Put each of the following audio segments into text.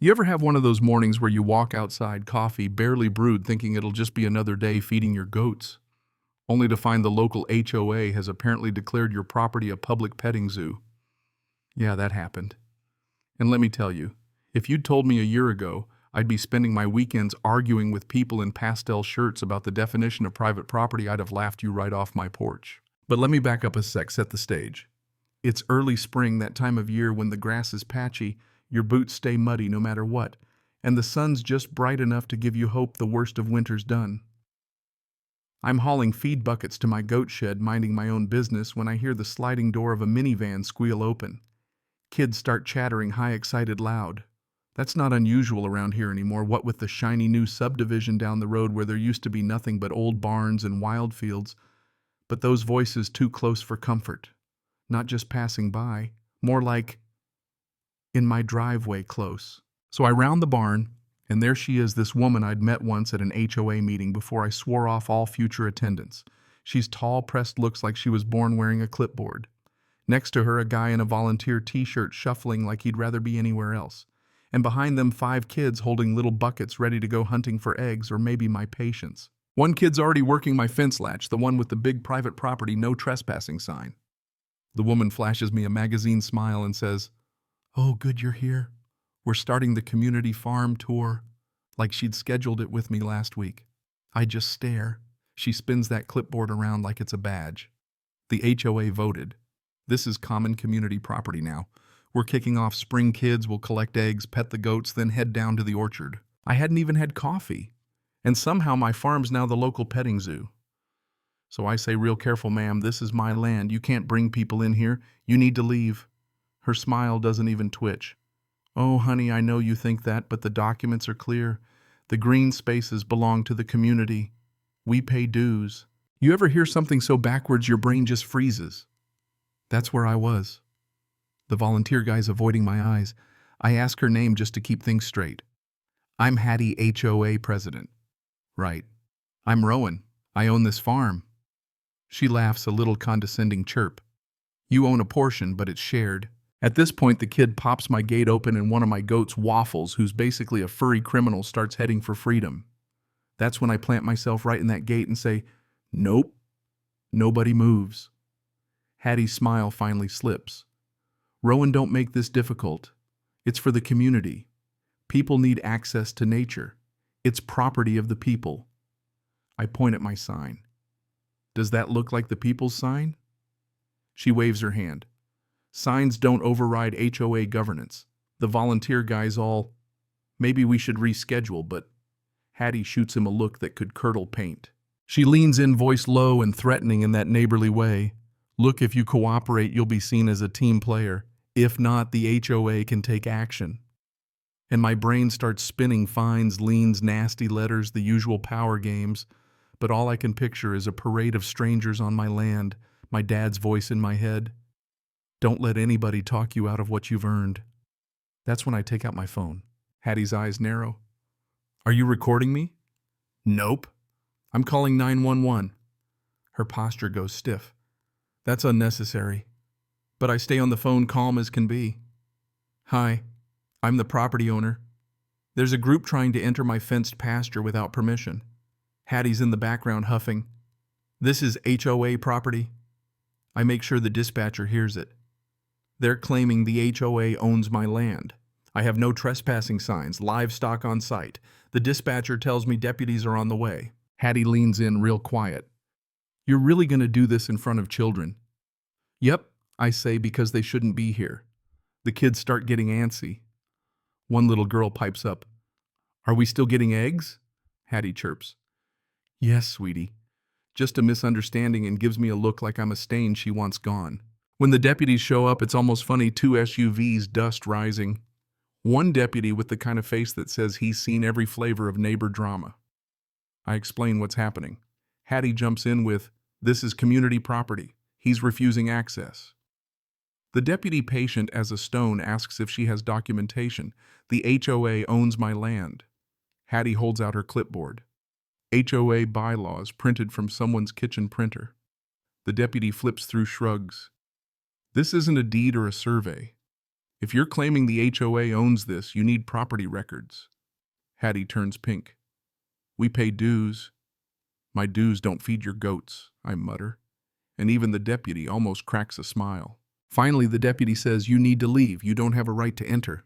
You ever have one of those mornings where you walk outside, coffee barely brewed, thinking it'll just be another day feeding your goats, only to find the local HOA has apparently declared your property a public petting zoo? Yeah, that happened. And let me tell you, if you'd told me a year ago, I'd be spending my weekends arguing with people in pastel shirts about the definition of private property, I'd have laughed you right off my porch. But let me back up a sec, set the stage. It's early spring, that time of year when the grass is patchy, your boots stay muddy no matter what, and the sun's just bright enough to give you hope the worst of winter's done. I'm hauling feed buckets to my goat shed, minding my own business, when I hear the sliding door of a minivan squeal open. Kids start chattering high, excited, loud. That's not unusual around here anymore, what with the shiny new subdivision down the road where there used to be nothing but old barns and wild fields. But those voices too close for comfort. Not just passing by, more like in my driveway close. So I round the barn, and there she is, this woman I'd met once at an HOA meeting before I swore off all future attendance. She's tall, pressed, looks like she was born wearing a clipboard. Next to her, a guy in a volunteer t-shirt shuffling like he'd rather be anywhere else. And behind them, 5 kids holding little buckets ready to go hunting for eggs or maybe my patience. One kid's already working my fence latch, the one with the big private property no trespassing sign. The woman flashes me a magazine smile and says, "Oh, good you're here. We're starting the community farm tour," like she'd scheduled it with me last week. I just stare. She spins that clipboard around like it's a badge. The HOA voted. This is common community property now. We're kicking off spring. Kids will collect eggs, pet the goats, then head down to the orchard. I hadn't even had coffee. And somehow my farm's now the local petting zoo. So I say, "Real careful, ma'am, this is my land. You can't bring people in here. You need to leave." Her smile doesn't even twitch. "Oh, honey, I know you think that, but the documents are clear. The green spaces belong to the community. We pay dues." You ever hear something so backwards your brain just freezes? That's where I was. The volunteer guy's avoiding my eyes. I ask her name just to keep things straight. "I'm Hattie, HOA president." "Right. I'm Rowan. I own this farm." She laughs, a little condescending chirp. "You own a portion, but it's shared." At this point, the kid pops my gate open and one of my goats, Waffles, who's basically a furry criminal, starts heading for freedom. That's when I plant myself right in that gate and say, "Nope." Nobody moves. Hattie's smile finally slips. "Rowan, don't make this difficult. It's for the community. People need access to nature. It's property of the people." I point at my sign. "Does that look like the people's sign?" She waves her hand. "Signs don't override HOA governance." The volunteer guy's all, "Maybe we should reschedule," but Hattie shoots him a look that could curdle paint. She leans in, voice low and threatening in that neighborly way. "Look, if you cooperate, you'll be seen as a team player. If not, the HOA can take action." And my brain starts spinning, fines, liens, nasty letters, the usual power games. But all I can picture is a parade of strangers on my land, my dad's voice in my head. "Don't let anybody talk you out of what you've earned." That's when I take out my phone. Hattie's eyes narrow. "Are you recording me?" "Nope." "I'm calling 911. Her posture goes stiff. "That's unnecessary." But I stay on the phone, calm as can be. "Hi, I'm the property owner. There's a group trying to enter my fenced pasture without permission." Hattie's in the background huffing. "This is HOA property." I make sure the dispatcher hears it. "They're claiming the HOA owns my land. I have no trespassing signs, livestock on site. The dispatcher tells me deputies are on the way." Hattie leans in real quiet. "You're really going to do this in front of children?" "Yep," I say, because they shouldn't be here. The kids start getting antsy. One little girl pipes up. "Are we still getting eggs?" Hattie chirps. "Yes, sweetie." Just a misunderstanding, and gives me a look like I'm a stain she wants gone. When the deputies show up, it's almost funny. 2 SUVs, dust rising. One deputy with the kind of face that says he's seen every flavor of neighbor drama. I explain what's happening. Hattie jumps in with, "This is community property. He's refusing access." The deputy, patient as a stone, asks if she has documentation. "The HOA owns my land." Hattie holds out her clipboard. HOA bylaws printed from someone's kitchen printer. The deputy flips through, shrugs. "This isn't a deed or a survey. If you're claiming the HOA owns this, you need property records. Hattie turns pink. We pay dues. My dues don't feed your goats, I mutter. And even the deputy almost cracks a smile. Finally, the deputy says, you need to leave. You don't have a right to enter.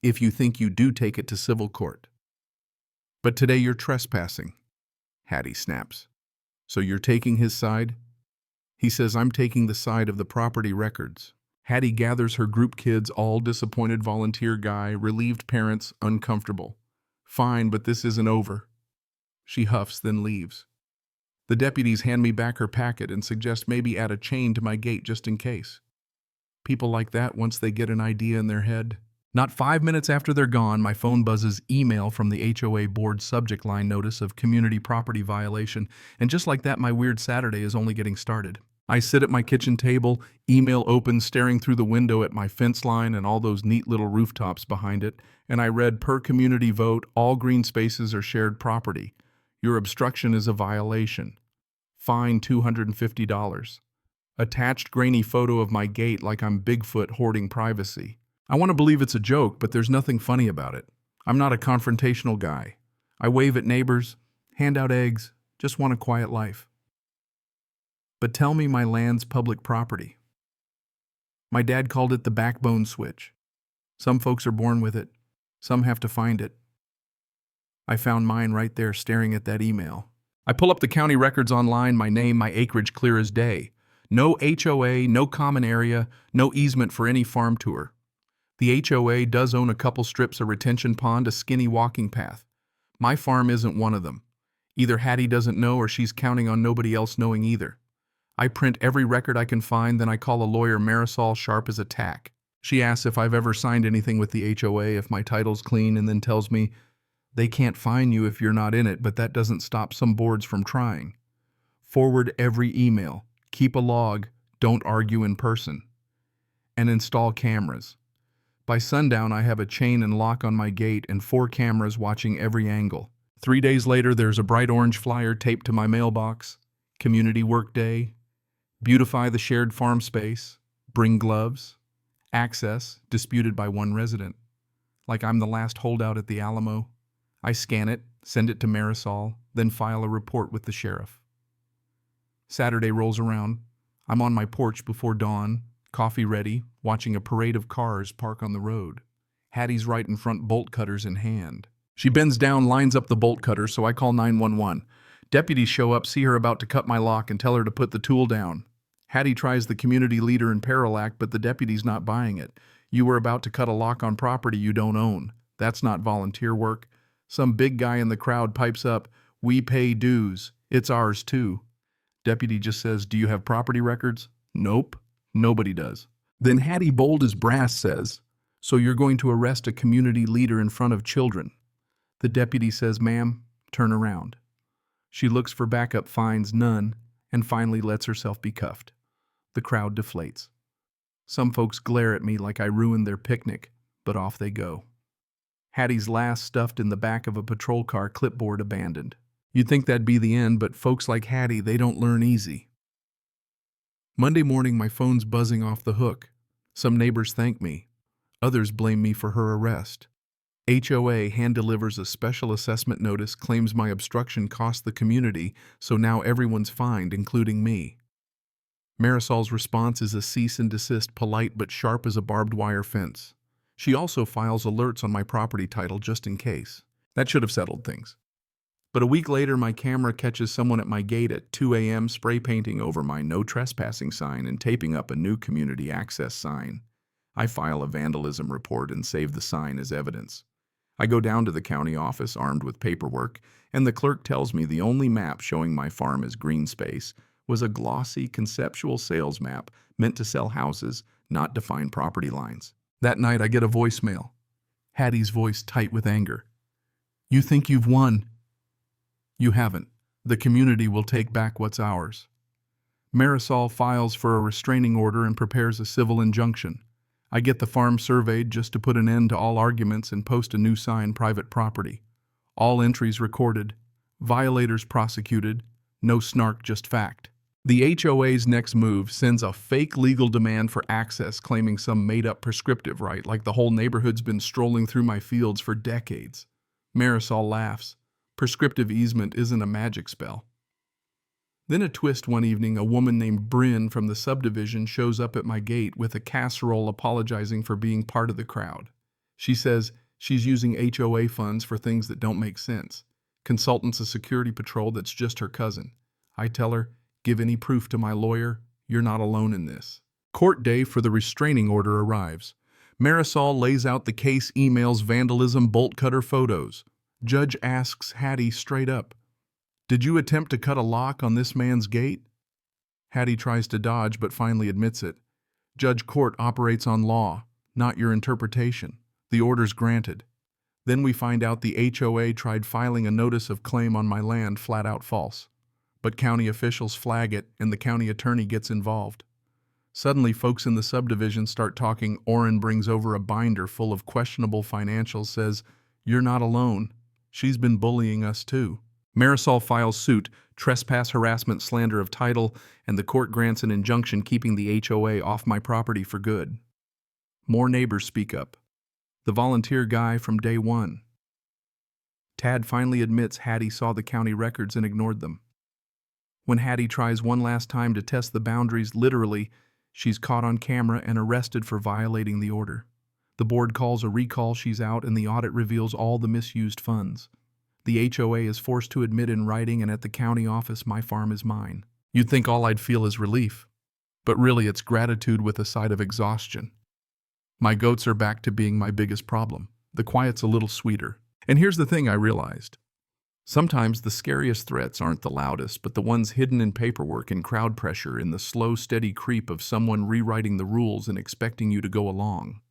If you think you do, take it to civil court. But today you're trespassing. Hattie snaps. So you're taking his side? He says, I'm taking the side of the property records. Hattie gathers her group kids, all disappointed volunteer guy, relieved parents, uncomfortable. Fine, but this isn't over. She huffs, then leaves. The deputies hand me back her packet and suggest maybe add a chain to my gate just in case. People like that, once they get an idea in their head. Not 5 minutes after they're gone, my phone buzzes email from the HOA board subject line notice of community property violation, and just like that, my weird Saturday is only getting started. I sit at my kitchen table, email open, staring through the window at my fence line and all those neat little rooftops behind it, and I read, per community vote, all green spaces are shared property. Your obstruction is a violation. Fine $250. Attached grainy photo of my gate like I'm Bigfoot hoarding privacy. I want to believe it's a joke, but there's nothing funny about it. I'm not a confrontational guy. I wave at neighbors, hand out eggs, just want a quiet life. But tell me my land's public property. My dad called it the backbone switch. Some folks are born with it. Some have to find it. I found mine right there staring at that email. I pull up the county records online, my name, my acreage clear as day. No HOA, no common area, no easement for any farm tour. The HOA does own a couple strips of retention pond, a skinny walking path. My farm isn't one of them. Either Hattie doesn't know or she's counting on nobody else knowing either. I print every record I can find, then I call a lawyer, Marisol, sharp as a tack. She asks if I've ever signed anything with the HOA, if my title's clean, and then tells me, they can't fine you if you're not in it, but that doesn't stop some boards from trying. Forward every email. Keep a log. Don't argue in person. And install cameras. By sundown, I have a chain and lock on my gate and 4 cameras watching every angle. 3 days later, there's a bright orange flyer taped to my mailbox. Community work day. Beautify the shared farm space. Bring gloves. Access disputed by one resident. Like I'm the last holdout at the Alamo. I scan it, send it to Marisol, then file a report with the sheriff. Saturday rolls around. I'm on my porch before dawn, coffee ready, watching a parade of cars park on the road. Hattie's right in front, bolt cutters in hand. She bends down, lines up the bolt cutter, so I call 911. Deputies show up, see her about to cut my lock, and tell her to put the tool down. Hattie tries the community leader in peril act, but the deputy's not buying it. You were about to cut a lock on property you don't own. That's not volunteer work. Some big guy in the crowd pipes up, we pay dues. It's ours too. Deputy just says, do you have property records? Nope. Nobody does. Then Hattie, bold as brass, says, so you're going to arrest a community leader in front of children. The deputy says, ma'am, turn around. She looks for backup, finds none, and finally lets herself be cuffed. The crowd deflates. Some folks glare at me like I ruined their picnic, but off they go. Hattie's last stuffed in the back of a patrol car, clipboard abandoned. You'd think that'd be the end, but folks like Hattie, they don't learn easy. Monday morning, my phone's buzzing off the hook. Some neighbors thank me. Others blame me for her arrest. HOA hand delivers a special assessment notice, claims my obstruction cost the community, so now everyone's fined, including me. Marisol's response is a cease and desist, polite but sharp as a barbed wire fence. She also files alerts on my property title just in case. That should have settled things. But a week later, my camera catches someone at my gate at 2 a.m. spray painting over my no trespassing sign and taping up a new community access sign. I file a vandalism report and save the sign as evidence. I go down to the county office armed with paperwork, and the clerk tells me the only map showing my farm as green space was a glossy conceptual sales map meant to sell houses, not define property lines. That night, I get a voicemail. Hattie's voice tight with anger. You think you've won? You haven't. The community will take back what's ours. Marisol files for a restraining order and prepares a civil injunction. I get the farm surveyed just to put an end to all arguments and post a new sign, private property. All entries recorded. Violators prosecuted. No snark, just fact. The HOA's next move sends a fake legal demand for access, claiming some made-up prescriptive right, like the whole neighborhood's been strolling through my fields for decades. Marisol laughs. Prescriptive easement isn't a magic spell. Then a twist one evening, a woman named Bryn from the subdivision shows up at my gate with a casserole apologizing for being part of the crowd. She says she's using HOA funds for things that don't make sense. Consultants a security patrol that's just her cousin. I tell her, give any proof to my lawyer, you're not alone in this. Court day for the restraining order arrives. Marisol lays out the case, emails, vandalism, bolt cutter photos. Judge asks Hattie straight up, did you attempt to cut a lock on this man's gate? Hattie tries to dodge but finally admits it. Judge, court operates on law, not your interpretation. The order's granted. Then we find out the HOA tried filing a notice of claim on my land, flat out false. But county officials flag it and the county attorney gets involved. Suddenly, folks in the subdivision start talking. Orrin brings over a binder full of questionable financials, says, you're not alone. She's been bullying us too. Marisol files suit, trespass, harassment, slander of title, and the court grants an injunction keeping the HOA off my property for good. More neighbors speak up. The volunteer guy from day one. Tad finally admits Hattie saw the county records and ignored them. When Hattie tries one last time to test the boundaries, literally, she's caught on camera and arrested for violating the order. The board calls a recall, she's out, and the audit reveals all the misused funds. The HOA is forced to admit in writing and at the county office, my farm is mine. You'd think all I'd feel is relief, but really it's gratitude with a side of exhaustion. My goats are back to being my biggest problem. The quiet's a little sweeter. And here's the thing I realized. Sometimes the scariest threats aren't the loudest, but the ones hidden in paperwork and crowd pressure, in the slow, steady creep of someone rewriting the rules and expecting you to go along.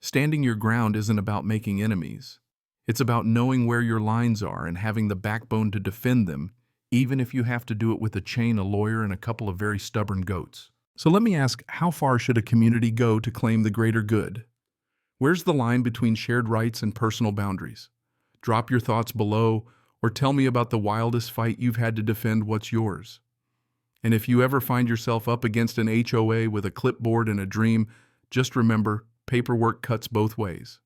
Standing your ground isn't about making enemies. It's about knowing where your lines are and having the backbone to defend them, even if you have to do it with a chain, a lawyer, and a couple of very stubborn goats. So let me ask, how far should a community go to claim the greater good? Where's the line between shared rights and personal boundaries? Drop your thoughts below, or tell me about the wildest fight you've had to defend what's yours. And if you ever find yourself up against an HOA with a clipboard and a dream, just remember, paperwork cuts both ways.